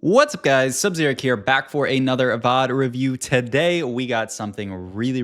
What's up, guys? Subzeric here, back for another VOD review. Today, we got something really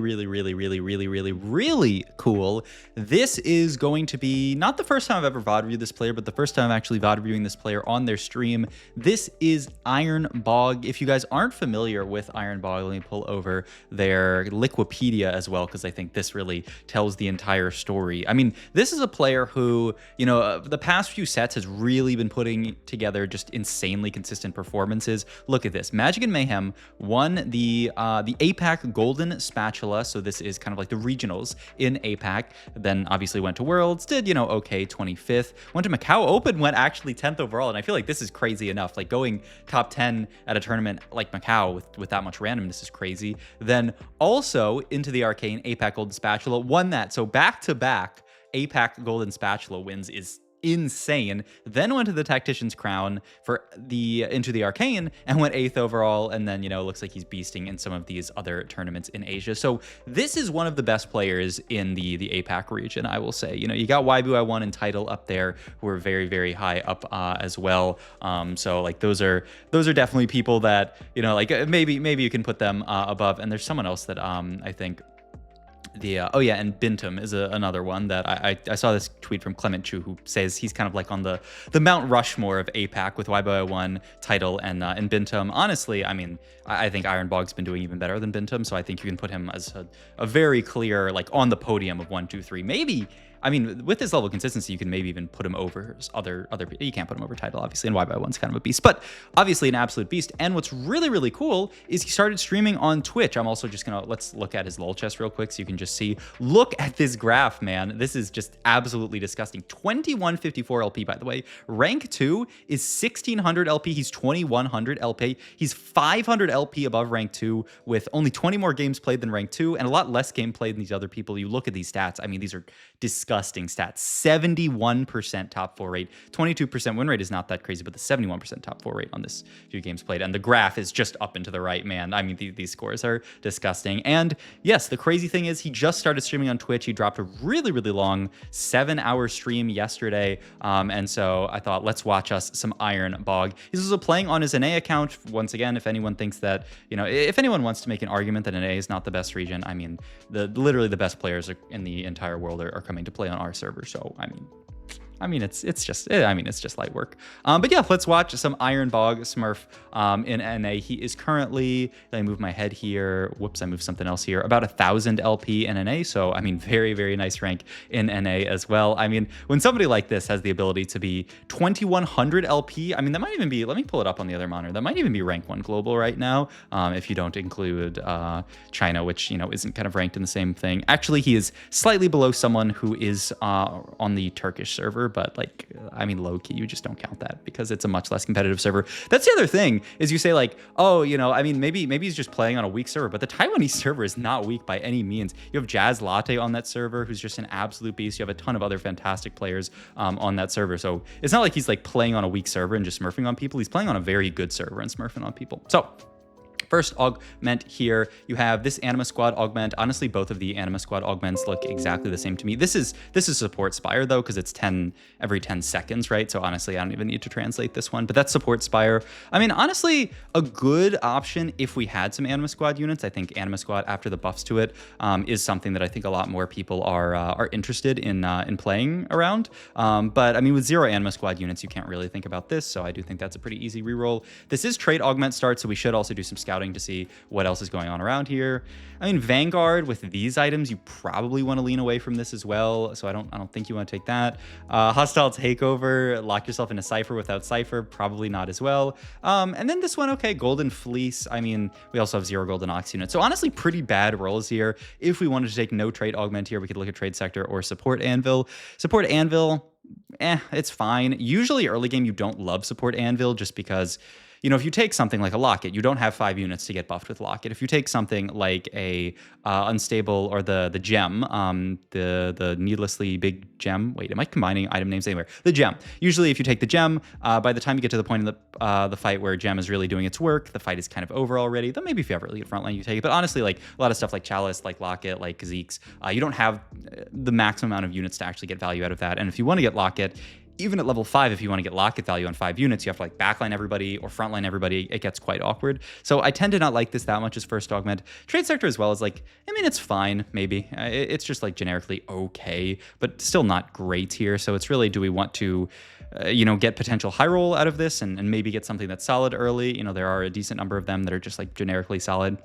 cool. This is going to be not the first time I've ever VOD reviewed this player, but the first time I'm actually VOD reviewing this player on their stream. This is Iron Bog. If you guys aren't familiar with Iron Bog, let me pull over their Liquipedia as well, because I think this really tells the entire story. I mean, this is a player who, you know, the past few sets has really been putting together just insanely consistent performances. Look at this. Magic and Mayhem won the APAC Golden Spatula, so this is kind of like the regionals in APAC. Then obviously went to Worlds, did, you know, okay, 25th. Went to Macau Open, went actually 10th overall, and I feel like this is crazy enough. Like going top 10 at a tournament like Macau with that much randomness is crazy. Then also into the Arcane APAC Golden Spatula, won that. So back-to-back APAC Golden Spatula wins is insane. Then went to the Tactician's Crown for into the Arcane and went 8th overall, and then, you know, looks like he's beasting in some of these other tournaments in Asia. So this is one of the best players in the APAC region, I will say. You know, you got YBY1 and Title up there who are very high up as well. So like those are definitely people that, you know, like maybe you can put them above. And there's someone else that I think oh yeah, and Bintum is another one that I saw this tweet from Clement Chu, who says he's kind of like on the Mount Rushmore of APAC with YBY1, Title, and Bintum. Honestly, I mean, I think Iron Bog's been doing even better than Bintum, so I think you can put him as a very clear, like, on the podium of 1, 2, 3. Maybe, I mean, with this level of consistency, you can maybe even put him over other people. You can't put him over Title, obviously, and YBY1's kind of a beast, but obviously an absolute beast. And what's really cool is he started streaming on Twitch. I'm also just gonna, let's look at his lol chest real quick so you can just see. Look at this graph, man. This is just absolutely disgusting. 2154 LP, by the way. Rank 2 is 1600 LP. He's 2100 LP. He's 500 LP above rank 2 with only 20 more games played than rank 2 and a lot less game played than these other people. You look at these stats. I mean, these are disgusting stats. 71% top 4 rate. 22% win rate is not that crazy, but the 71% top 4 rate on this few games played. And the graph is just up and to the right, man. I mean, these scores are disgusting. And yes, the crazy thing is he just started streaming on Twitch. He dropped a really long 7-hour stream yesterday. And so I thought, let's watch us some Iron Bog. He's also playing on his NA account. Once again, if anyone thinks that, you know, if anyone wants to make an argument that NA is not the best region, I mean, literally the best players in the entire world are coming to play on our server. So I mean, it's just light work. But yeah, let's watch some Iron Bog Smurf in NA. He is currently, let me move my head here. Whoops, I moved something else here. About 1000 LP in NA. So, I mean, very nice rank in NA as well. I mean, when somebody like this has the ability to be 2100 LP, I mean, that might even be, let me pull it up on the other monitor. That might even be rank 1 global right now, if you don't include China, which, you know, isn't kind of ranked in the same thing. Actually, he is slightly below someone who is on the Turkish server, but like, I mean, low-key, you just don't count that because it's a much less competitive server. That's the other thing, is you say like, oh, you know, I mean, maybe he's just playing on a weak server, but the Taiwanese server is not weak by any means. You have Jazz Latte on that server, who's just an absolute beast. You have a ton of other fantastic players on that server. So it's not like he's like playing on a weak server and just smurfing on people. He's playing on a very good server and smurfing on people. So first augment here, you have this Anima Squad augment. Honestly, both of the Anima Squad augments look exactly the same to me. This is support Spire though, because it's 10 every 10 seconds, right? So honestly, I don't even need to translate this one, but that's support Spire. I mean, honestly, a good option if we had some Anima Squad units. I think Anima Squad, after the buffs to it, is something that I think a lot more people are interested in playing around. But I mean, with 0 Anima Squad units, you can't really think about this. So I do think that's a pretty easy reroll. This is trade augment start, so we should also do some scouting to see what else is going on around here. I mean, Vanguard with these items, you probably want to lean away from this as well. So I don't think you want to take that. Hostile Takeover, lock yourself in a Cypher without Cypher, probably not as well. And then this one, okay, Golden Fleece. I mean, we also have 0 Golden Ox units. So honestly, pretty bad rolls here. If we wanted to take no trade augment here, we could look at Trade Sector or Support Anvil. Support Anvil, it's fine. Usually early game, you don't love Support Anvil just because, you know, if you take something like a Locket, you don't have 5 units to get buffed with Locket. If you take something like a Unstable or the Gem, the needlessly big Gem. Wait, am I combining item names anywhere? The Gem. Usually if you take the Gem, by the time you get to the point in the fight where Gem is really doing its work, the fight is kind of over already. Then maybe if you have really good frontline, you take it. But honestly, like a lot of stuff like Chalice, like Locket, like Zeke's, you don't have the maximum amount of units to actually get value out of that. And if you want to get Locket, even at level 5, if you want to get locket value on 5 units, you have to like backline everybody or frontline everybody. It gets quite awkward. So I tend to not like this that much as first augment. Trade sector as well is like, I mean, it's fine, maybe. It's just like generically okay, but still not great here. So it's really, do we want to, you know, get potential high roll out of this and maybe get something that's solid early? You know, there are a decent number of them that are just like generically solid,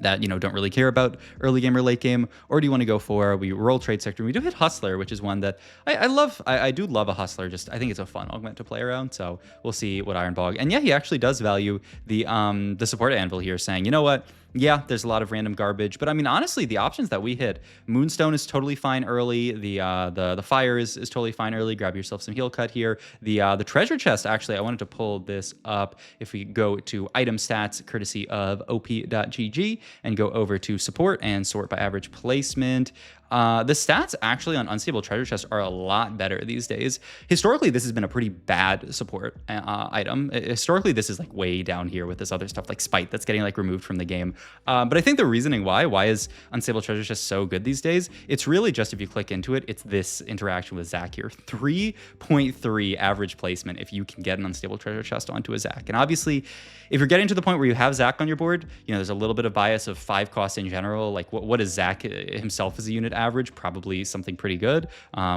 that, you know, don't really care about early game or late game? Or do you want to go for, we roll trade sector? We do hit hustler, which is one that I love. I do love a hustler. Just, I think it's a fun augment to play around. So we'll see what Iron Bog. And yeah, he actually does value the support anvil here, saying, you know what? Yeah, there's a lot of random garbage, but I mean, honestly, the options that we hit, Moonstone is totally fine early. The fire is totally fine early. Grab yourself some heal cut here. The treasure chest, actually, I wanted to pull this up. If we go to item stats, courtesy of op.gg, and go over to support and sort by average placement. The stats actually on unstable treasure chests are a lot better these days. Historically, this has been a pretty bad support item. Historically, this is like way down here with this other stuff like Spite that's getting like removed from the game. But I think the reasoning why is unstable treasure chest so good these days, it's really just, if you click into it, it's this interaction with Zach here. 3.3 average placement if you can get an unstable treasure chest onto a Zach. And obviously, if you're getting to the point where you have Zach on your board, you know, there's a little bit of bias of 5 cost in general. Like what is Zach himself as a unit average? Probably something pretty good.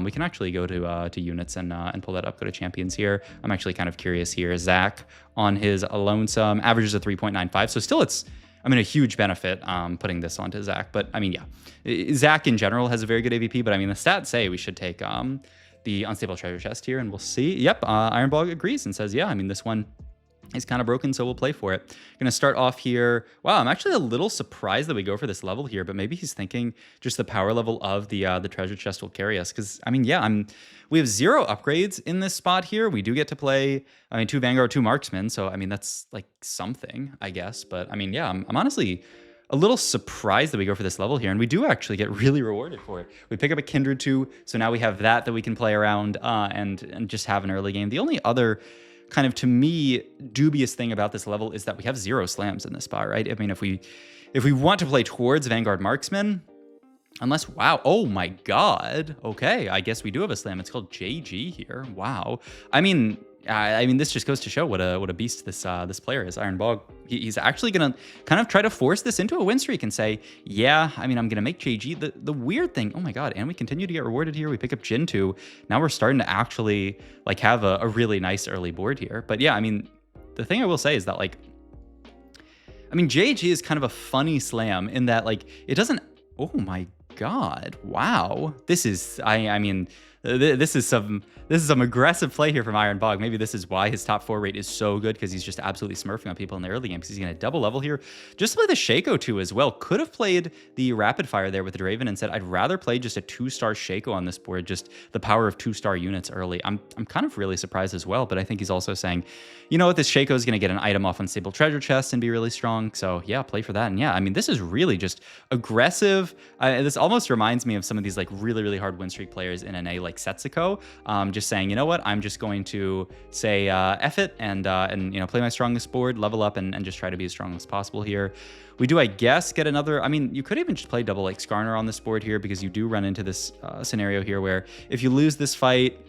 We can actually go to units and pull that up, go to champions here. I'm actually kind of curious here. Zach on his lonesome averages a 3.95. So still it's, I mean, a huge benefit putting this onto Zach. But I mean, yeah, Zach in general has a very good AVP, but I mean, the stats say we should take the unstable treasure chest here, and we'll see. Yep, Iron Bog agrees and says, yeah, I mean, this one is kind of broken, so we'll play for it. Gonna start off here. Wow, I'm actually a little surprised that we go for this level here, but maybe he's thinking just the power level of the treasure chest will carry us. Because I mean, yeah, we have 0 upgrades in this spot here. We do get to play, I mean, 2 Vanguard, 2 Marksmen, so I mean that's like something, I guess. But I mean, yeah, I'm honestly a little surprised that we go for this level here, and we do actually get really rewarded for it. We pick up a Kindred too, so now we have that we can play around and just have an early game. The only other kind of, to me, dubious thing about this level is that we have 0 slams in this spot, right? I mean, if we want to play towards Vanguard Marksman, unless, wow, oh my god, okay, I guess we do have a slam. It's called JG here. Wow. I mean, this just goes to show what a beast this player is, Iron Bog. He's actually gonna kind of try to force this into a win streak and say, yeah, I mean, I'm gonna make JG. The weird thing, oh my god, and we continue to get rewarded here. We pick up Jin 2. Now we're starting to actually like have a really nice early board here. But yeah, I mean, the thing I will say is that like, I mean, JG is kind of a funny slam in that like it doesn't. Oh my god, wow, this is I mean. This is some aggressive play here from Iron Bog. Maybe this is why his top 4 rate is so good, because he's just absolutely smurfing on people in the early game, because he's going to double level here. Just play the Shaco too as well. Could have played the rapid fire there with the Draven and said, I'd rather play just a 2-star Shaco on this board, just the power of 2-star units early. I'm kind of really surprised as well, but I think he's also saying, you know what, this Shaco is going to get an item off unstable treasure chest and be really strong. So yeah, play for that. And yeah, I mean, this is really just aggressive. This almost reminds me of some of these like really, really hard win streak players in NA, like Setsuko, just saying, you know what, I'm just going to say F it and you know, play my strongest board, level up, and just try to be as strong as possible here. We do, I guess, get another, I mean, you could even just play double like Skarner on this board here, because you do run into this scenario here where if you lose this fight,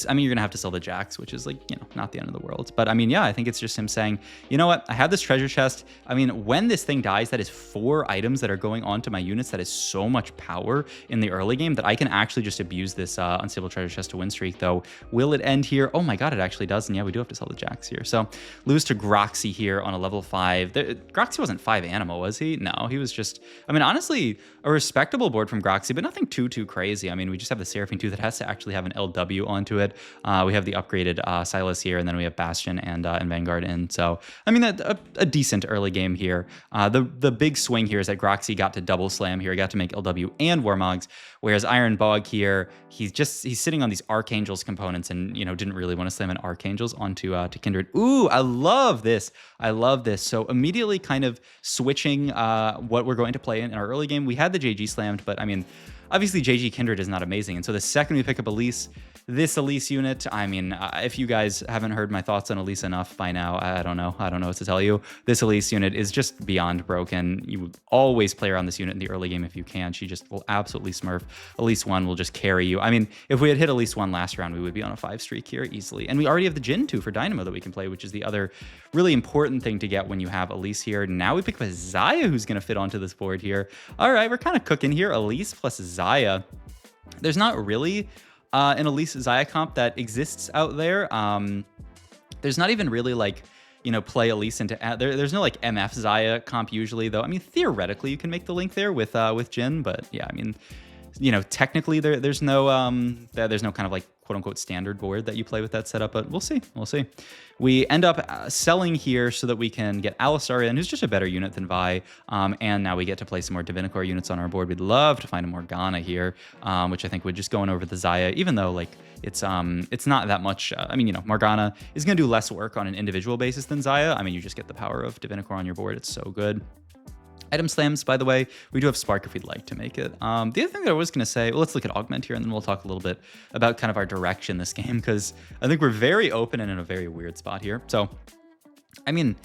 I mean, you're gonna have to sell the Jax, which is like, you know, not the end of the world. But I mean, yeah, I think it's just him saying, you know what, I have this treasure chest. I mean, when this thing dies, that is 4 items that are going onto my units. That is so much power in the early game that I can actually just abuse this unstable treasure chest to win streak. Though, will it end here? Oh my god, it actually does. And yeah, we do have to sell the Jax here. So lose to Groxy here on a level 5. Groxy wasn't 5 Animo, was he? No, he was just, I mean, honestly, a respectable board from Groxy, but nothing too crazy. I mean, we just have the Seraphine 2 that has to actually have an LW onto it. We have the upgraded Silas here, and then we have Bastion and Vanguard in. So, I mean, a decent early game here. The big swing here is that Groxy got to double slam here. He got to make LW and Warmogs, whereas Iron Bog here, he's sitting on these Archangels components and, you know, didn't really want to slam an Archangels onto to Kindred. Ooh, I love this. I love this. So immediately kind of switching what we're going to play in our early game. We had the JG slammed, but I mean, obviously JG Kindred is not amazing. And so the second we pick up Elise, this Elise unit, I mean, if you guys haven't heard my thoughts on Elise enough by now, I don't know what to tell you. This Elise unit is just beyond broken. You always play around this unit in the early game if you can. She just will absolutely smurf. Elise 1 will just carry you. I mean, if we had hit Elise 1 last round, we would be on a 5 streak here easily. And we already have the Jhin 2 for Dynamo that we can play, which is the other really important thing to get when you have Elise here. Now we pick up a Xayah who's going to fit onto this board here. All right, we're kind of cooking here. Elise plus Xayah. There's not really an Elise Xayah comp that exists out there. There's not even really like, you know, play Elise into there's no like MF Xayah comp usually, though. I mean, theoretically you can make the link there with Jhin, but yeah, I mean, you know, technically there's no kind of like quote unquote standard board that you play with that setup, but we'll see. We end up selling here so that we can get Alistar in, who's just a better unit than Vi, and now we get to play some more Divinicore units on our board. We'd love to find a Morgana here, which I think would just go in over the Xayah, even though like it's not that much. I mean, you know, Morgana is going to do less work on an individual basis than Xayah. I mean, you just get the power of Divinicore on your board. It's so good. Item slams, by the way, we do have Spark if we'd like to make it. The other thing that I was going to say, well, let's look at Augment here, and then we'll talk a little bit about kind of our direction this game, because I think we're very open and in a very weird spot here. So, I mean,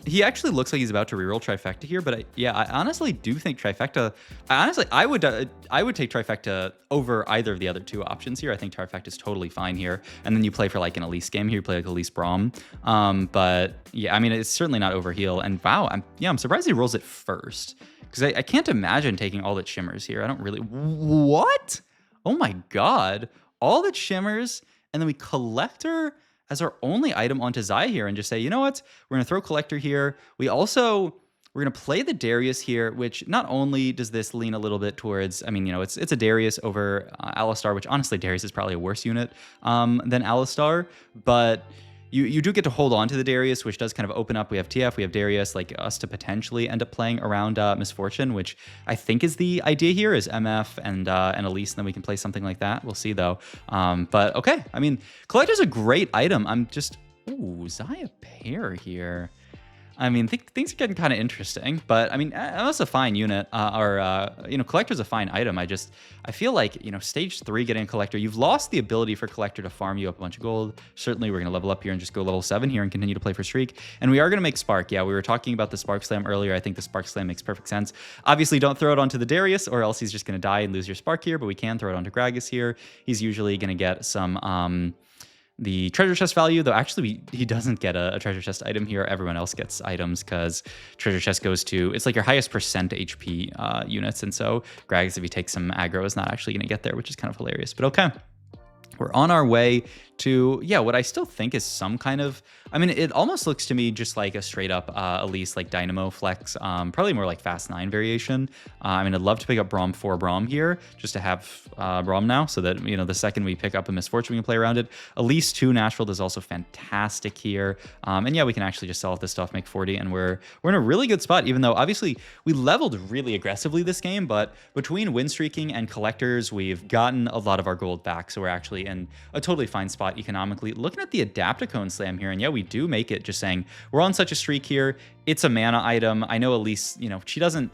he actually looks like he's about to reroll Trifecta here, but I honestly do think Trifecta. I would take Trifecta over either of the other two options here. I think Trifecta is totally fine here, and then you play for like an Elise game here. You play like Elise Braum, but yeah, I mean it's certainly not overheal. And wow, I'm surprised he rolls it first, because I can't imagine taking all that shimmers here. I don't really. What? Oh my god, all that shimmers, and then we Collector as our only item onto Xayah here, and just say, you know what, we're gonna throw Collector here. We're gonna play the Darius here, which not only does this lean a little bit towards, I mean, you know, it's a Darius over Alistar, which honestly Darius is probably a worse unit than Alistar, but you do get to hold on to the Darius, which does kind of open up. We have TF, we have Darius, like us to potentially end up playing around Misfortune, which I think is the idea here, is MF and Elise, and then we can play something like that. We'll see though. But okay, I mean, Collector's a great item. I'm just, ooh, Xayah pair here. I mean, things are getting kind of interesting, but I mean, that's a fine unit, you know, Collector's a fine item. I feel like, you know, stage 3 getting a Collector, you've lost the ability for Collector to farm you up a bunch of gold. Certainly, we're going to level up here and just go level 7 here and continue to play for Streak. And we are going to make Spark. Yeah, we were talking about the Spark Slam earlier. I think the Spark Slam makes perfect sense. Obviously, don't throw it onto the Darius, or else he's just going to die and lose your Spark here, but we can throw it onto Gragas here. He's usually going to get some the treasure chest value, though actually he doesn't get a treasure chest item here. Everyone else gets items because treasure chest goes to, it's like your highest percent HP units, and so Gragas, if he takes some aggro, is not actually going to get there, which is kind of hilarious. But okay, we're on our way to, yeah, what I still think is some kind of, I mean, it almost looks to me just like a straight up Elise like Dynamo flex, probably more like Fast 9 variation. I mean, I'd love to pick up Braum for Braum here, just to have Braum now, so that, you know, the second we pick up a Misfortune, we can play around it. Elise 2 Nashville is also fantastic here. And yeah, we can actually just sell off this stuff, make 40, and we're in a really good spot, even though obviously we leveled really aggressively this game, but between win streaking and Collectors, we've gotten a lot of our gold back, so we're actually in a totally fine spot economically. Looking at the Adaptocone Slam here, and yeah, we do make it, just saying we're on such a streak here. It's a mana item. I know Elise, you know, she doesn't,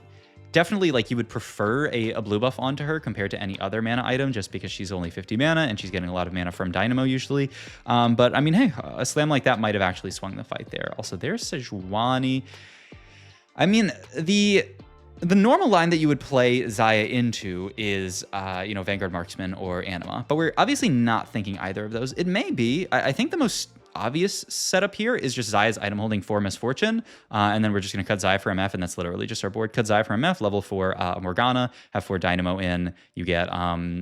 definitely like you would prefer a blue buff onto her compared to any other mana item, just because she's only 50 mana and she's getting a lot of mana from Dynamo usually. But I mean, hey, a slam like that might have actually swung the fight there. Also, there's Sejuani. I mean, the normal line that you would play Xayah into is, you know, Vanguard Marksman or Anima, but we're obviously not thinking either of those. It may be, I think the most obvious setup here is just Xayah's item holding for Misfortune, and then we're just going to cut Xayah for MF, and that's literally just our board. Cut Xayah for MF, level 4 Morgana, have 4 Dynamo in, you get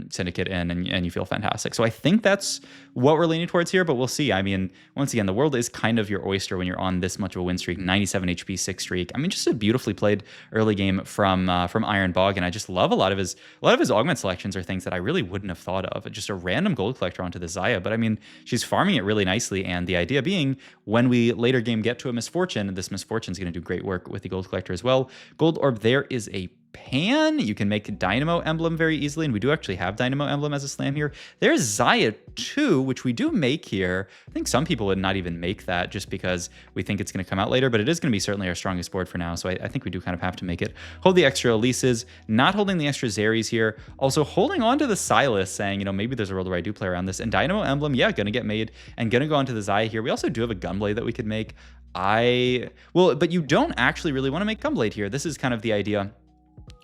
Syndicate in, and you feel fantastic. So I think that's what we're leaning towards here, but we'll see. I mean, once again, the world is kind of your oyster when you're on this much of a win streak, 97 HP, 6 streak. I mean, just a beautifully played early game from Iron Bog, and I just love a lot of his augment selections are things that I really wouldn't have thought of. Just a random gold collector onto the Xayah, but I mean, she's farming it really nicely, and the idea being, when we later game get to a Misfortune, this Misfortune is going to do great work with the gold collector as well. Gold orb there is a Pan. You can make Dynamo emblem very easily, and we do actually have Dynamo emblem as a slam here. There's Zaya too, which we do make here. I think some people would not even make that just because we think it's going to come out later, but it is going to be certainly our strongest board for now, so I think we do kind of have to make it. Hold the extra Elises, not holding the extra Zeres here. Also holding on to the Silas, saying, you know, maybe there's a world where I do play around this. And Dynamo emblem, yeah, going to get made and going to go onto the Zaya here. We also do have a Gunblade that we could make. Well, but you don't actually really want to make Gunblade here. This is kind of the idea.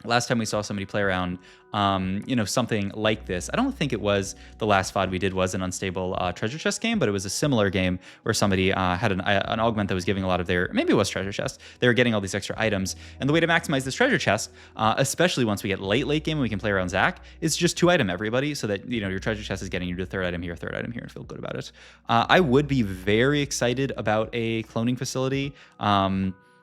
Last time we saw somebody play around, you know, something like this. I don't think it was the last VOD we did was an unstable treasure chest game, but it was a similar game where somebody had an augment that was giving a lot of their, maybe it was treasure chest. They were getting all these extra items. And the way to maximize this treasure chest, especially once we get late game and we can play around Zach, is just 2 item everybody so that, you know, your treasure chest is getting you to 3rd item here, 3rd item here, and feel good about it. I would be very excited about a cloning facility.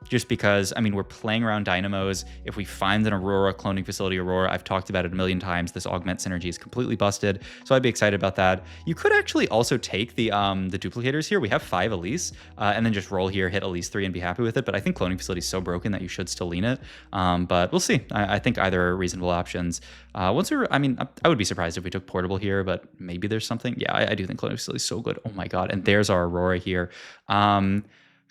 Just because, I mean, we're playing around Dynamos. If we find an Aurora cloning facility, Aurora, I've talked about it a million times. This augment synergy is completely busted, so I'd be excited about that. You could actually also take the duplicators here. We have 5 Elise, and then just roll here, hit Elise 3, and be happy with it. But I think cloning facility is so broken that you should still lean it. But we'll see. I think either are reasonable options. I would be surprised if we took portable here, but maybe there's something. Yeah, I do think cloning facility is so good. Oh my god, and there's our Aurora here.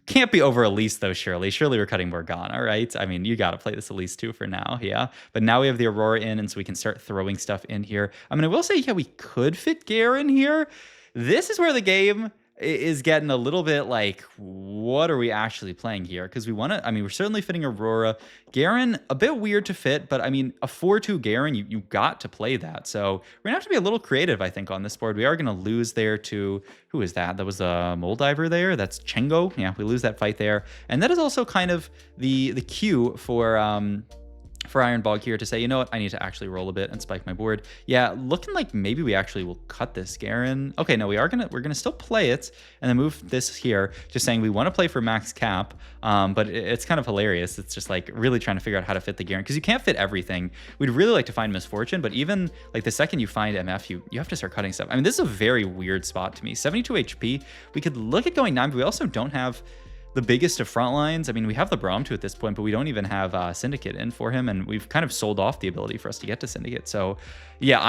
Can't be over Elise though, surely. Surely we're cutting Morgana, right? I mean, you got to play this Elise too for now, yeah. But now we have the Aurora in, and so we can start throwing stuff in here. I mean, I will say, yeah, we could fit Garen here. This is where the game is getting a little bit like, what are we actually playing here? Because we want to, I mean, we're certainly fitting Aurora. Garen, a bit weird to fit, but I mean, a 4-2 Garen, you got to play that. So we're gonna have to be a little creative, I think, on this board. We are gonna lose there to, who is that? That was a Mole Diver there. That's Chengo. Yeah, we lose that fight there. And that is also kind of the cue for Iron Bog here to say, you know what, I need to actually roll a bit and spike my board. Yeah, looking like maybe we actually will cut this Garen. Okay, no, we're gonna still play it and then move this here, just saying we want to play for max cap, but it's kind of hilarious. It's just like really trying to figure out how to fit the Garen, because you can't fit everything. We'd really like to find Misfortune, but even like the second you find MF, you have to start cutting stuff. I mean, this is a very weird spot to me. 72 HP, we could look at going 9, but we also don't have the biggest of front lines. I mean, we have the Braum at this point, but we don't even have Syndicate in for him, and we've kind of sold off the ability for us to get to Syndicate. So yeah,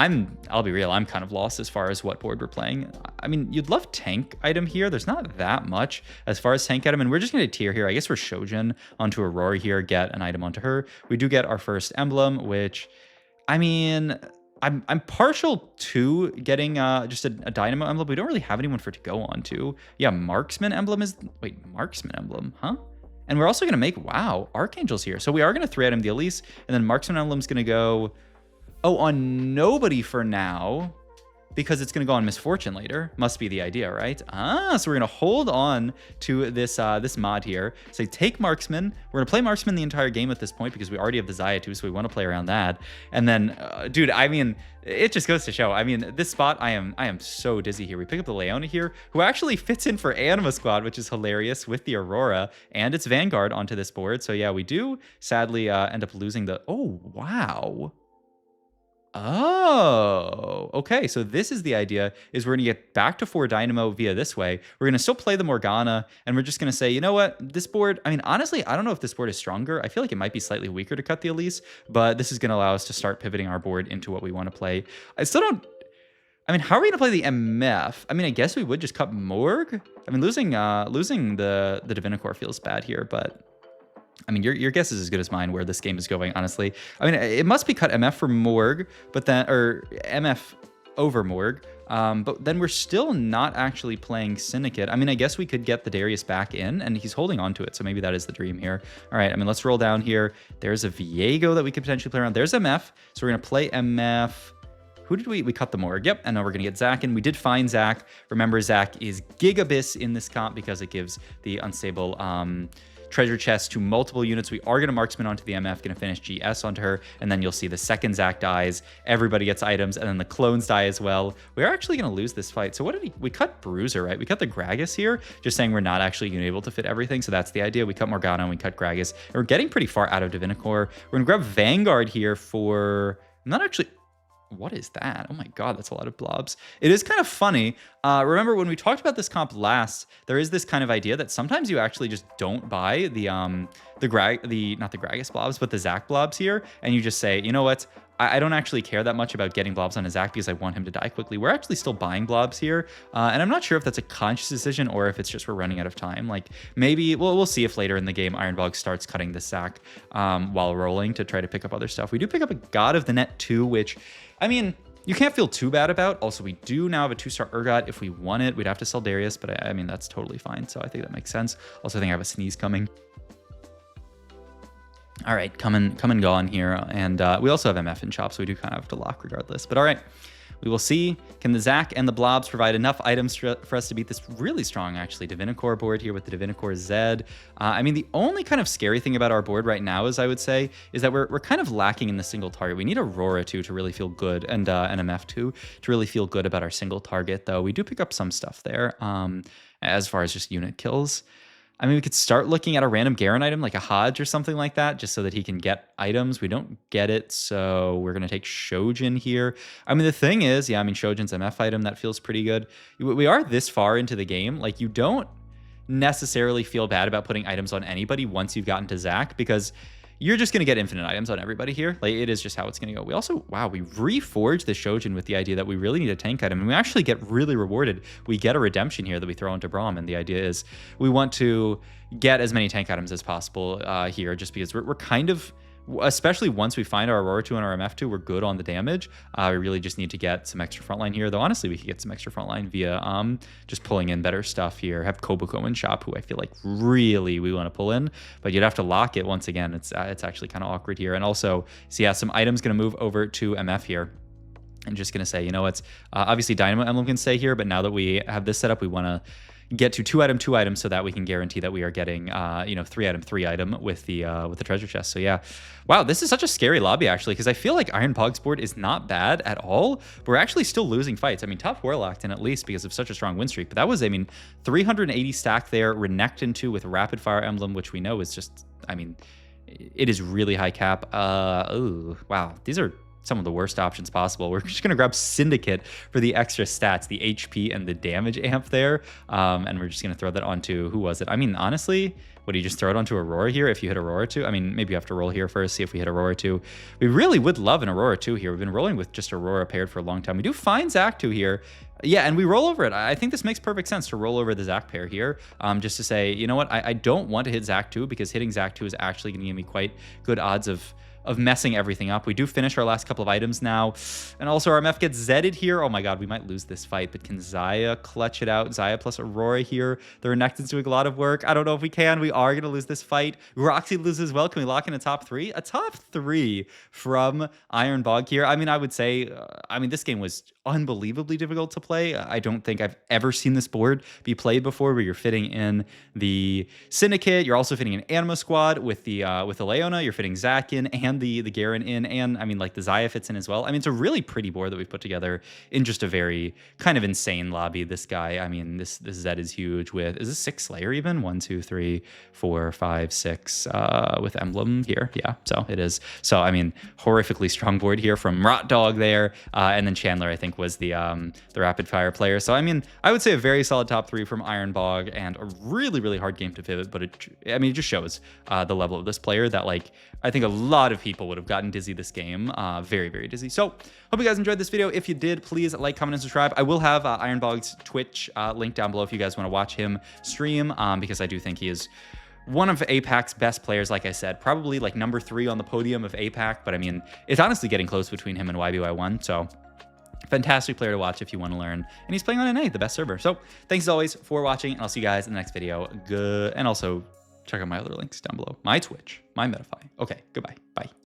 I'll be real, I'm kind of lost as far as what board we're playing. I mean, you'd love tank item here. There's not that much as far as tank item, and we're just gonna tier here. I guess we're Shojin onto Aurora here, get an item onto her. We do get our first emblem, which, I mean, I'm partial to getting just a Dynamo emblem. We don't really have anyone for it to go on to. Yeah, Marksman emblem is... Wait, Marksman emblem, huh? And we're also going to make, wow, Archangel's here. So we are going to 3-item the Elise, and then Marksman emblem's going to go, oh, on nobody for now, because it's going to go on Misfortune later. Must be the idea, right? Ah, so we're going to hold on to this this mod here. So take Marksman. We're going to play Marksman the entire game at this point because we already have the Zaya too, so we want to play around that. And then, dude, I mean, it just goes to show. I mean, this spot, I am so dizzy here. We pick up the Leona here, who actually fits in for Anima Squad, which is hilarious, with the Aurora and its Vanguard onto this board. So yeah, we do sadly end up losing the... Oh, wow. Oh, okay. So this is the idea, is we're going to get back to 4 Dynamo via this way. We're going to still play the Morgana, and we're just going to say, you know what, this board, I mean, honestly, I don't know if this board is stronger. I feel like it might be slightly weaker to cut the Elise, but this is going to allow us to start pivoting our board into what we want to play. I still don't... I mean, how are we going to play the MF? I mean, I guess we would just cut Morg. I mean, losing the Divinicore feels bad here, but... I mean, your guess is as good as mine where this game is going, honestly. I mean, it must be cut MF for Morg, but then, or MF over Morg, but then we're still not actually playing Syndicate. I mean, I guess we could get the Darius back in, and he's holding on to it, so maybe that is the dream here. All right, I mean, let's roll down here. There's a Viego that we could potentially play around. There's MF, so we're going to play MF. Who did we cut the Morg? Yep, and now we're going to get Zach in. We did find Zach. Remember, Zach is Gigabyss in this comp because it gives the unstable... treasure chest to multiple units. We are going to Marksman onto the MF, going to finish GS onto her, and then you'll see the second Zac dies, everybody gets items, and then the clones die as well. We are actually going to lose this fight. So what did we cut Bruiser, right? We cut the Gragas here, just saying we're not actually going to be able to fit everything, so that's the idea. We cut Morgana and we cut Gragas, and we're getting pretty far out of Divinicore. We're going to grab Vanguard here for... I'm not actually... What is that? Oh my god, that's a lot of blobs. It is kind of funny. Remember when we talked about this comp last, there is this kind of idea that sometimes you actually just don't buy not the Gragas blobs, but the Zac blobs here, and you just say, you know what? I don't actually care that much about getting blobs on a Zac because I want him to die quickly. We're actually still buying blobs here, and I'm not sure if that's a conscious decision or if it's just we're running out of time. Like maybe we'll see if later in the game Iron Bog starts cutting the Zac while rolling to try to pick up other stuff. We do pick up a God of the Net too, which, I mean, you can't feel too bad about. Also, we do now have a 2-star Urgot. If we want it, we'd have to sell Darius, but I mean, that's totally fine. So I think that makes sense. Also, I think I have a sneeze coming. All right, come and gone here. And we also have MF and Chop, so we do kind of have to lock regardless. But all right, we will see. Can the Zac and the blobs provide enough items for us to beat this really strong, actually, Divinicore board here with the Divinicore Zed? I mean, the only kind of scary thing about our board right now is, I would say, is that we're kind of lacking in the single target. We need Aurora, too, to really feel good, and an MF, too, to really feel good about our single target, though. We do pick up some stuff there as far as just unit kills. I mean, we could start looking at a random Garen item, like a Hodge or something like that, just so that he can get items. We don't get it, so we're going to take Shojin here. I mean, the thing is, yeah, I mean, Shojin's MF item, that feels pretty good. We are this far into the game. Like, you don't necessarily feel bad about putting items on anybody once you've gotten to Zac, because you're just going to get infinite items on everybody here. Like, it is just how it's going to go. We also, wow, we reforged the Shojin with the idea that we really need a tank item, and we actually get really rewarded. We get a redemption here that we throw into Braum, and the idea is we want to get as many tank items as possible here, just because we're kind of, especially once we find our Aurora 2 and our MF2, we're good on the damage. We really just need to get some extra frontline here, though honestly we could get some extra frontline via just pulling in better stuff here. Have Koboko and Shop, who I feel like really we want to pull in, but you'd have to lock it once again. It's actually kind of awkward here. And also, so yeah, some items going to move over to MF here. I'm just going to say, you know what's, obviously Dynamo Emblem can stay here, but now that we have this set up, we want to get to 2 item so that we can guarantee that we are getting 3 item with the treasure chest. So yeah, wow, this is such a scary lobby actually, because I feel like Iron Bog's board is not bad at all, but we're actually still losing fights. I mean, top 4 locked in at least because of such a strong win streak, but that was, I mean, 380 stack there, Renekton 2 with Rapid Fire Emblem, which we know is just, I mean, it is really high cap. Oh wow, these are some of the worst options possible. We're just gonna grab Syndicate for the extra stats, the HP and the damage amp there, and we're just gonna throw that onto, who was it? I mean, honestly, would you just throw it onto Aurora here if you hit Aurora 2? I mean, maybe you have to roll here first, see if we hit Aurora 2. We really would love an Aurora 2 here. We've been rolling with just Aurora paired for a long time. We do find Zac 2 here. Yeah, and we roll over it. I think this makes perfect sense to roll over the Zac pair here, just to say, you know what, I don't want to hit Zac 2 because hitting Zac 2 is actually gonna give me quite good odds of messing everything up. We do finish our last couple of items now, and also our MF gets Zedded here. Oh my god, we might lose this fight, but can Xayah clutch it out? Xayah plus Aurora here. The Renekton's doing a lot of work. I don't know if we can. We are going to lose this fight. Roxy loses as well. Can we lock in a top 3? A top 3 from Iron Bog here. I mean, I would say, this game was unbelievably difficult to play. I don't think I've ever seen this board be played before, where you're fitting in the Syndicate, you're also fitting an Anima Squad with the Leona, you're fitting Zac in, and the Garen in, and I mean, like, the Xayah fits in as well. I mean, it's a really pretty board that we've put together in just a very kind of insane lobby. This guy, I mean, this Zed is huge with, is this 6 Slayer even? 1, 2, 3, 4, 5, 6 with Emblem here. Yeah, so it is. So, I mean, horrifically strong board here from Rot Dog there, and then Chandler, I think, was the rapid fire player. So, I mean, I would say a very solid top 3 from Iron Bog, and a really hard game to pivot, but it just shows the level of this player that, like, I think a lot of people would have gotten dizzy this game. Very dizzy. So, hope you guys enjoyed this video. If you did, please like, comment, and subscribe. I will have Iron Bog's Twitch link down below if you guys want to watch him stream, because I do think he is one of APAC's best players. Like I said, probably like number 3 on the podium of APAC, but I mean, it's honestly getting close between him and YBY1, so fantastic player to watch if you want to learn. And he's playing on NA, the best server. So thanks as always for watching, and I'll see you guys in the next video. Good, and also check out my other links down below. My Twitch, my Metafy. Okay, goodbye. Bye.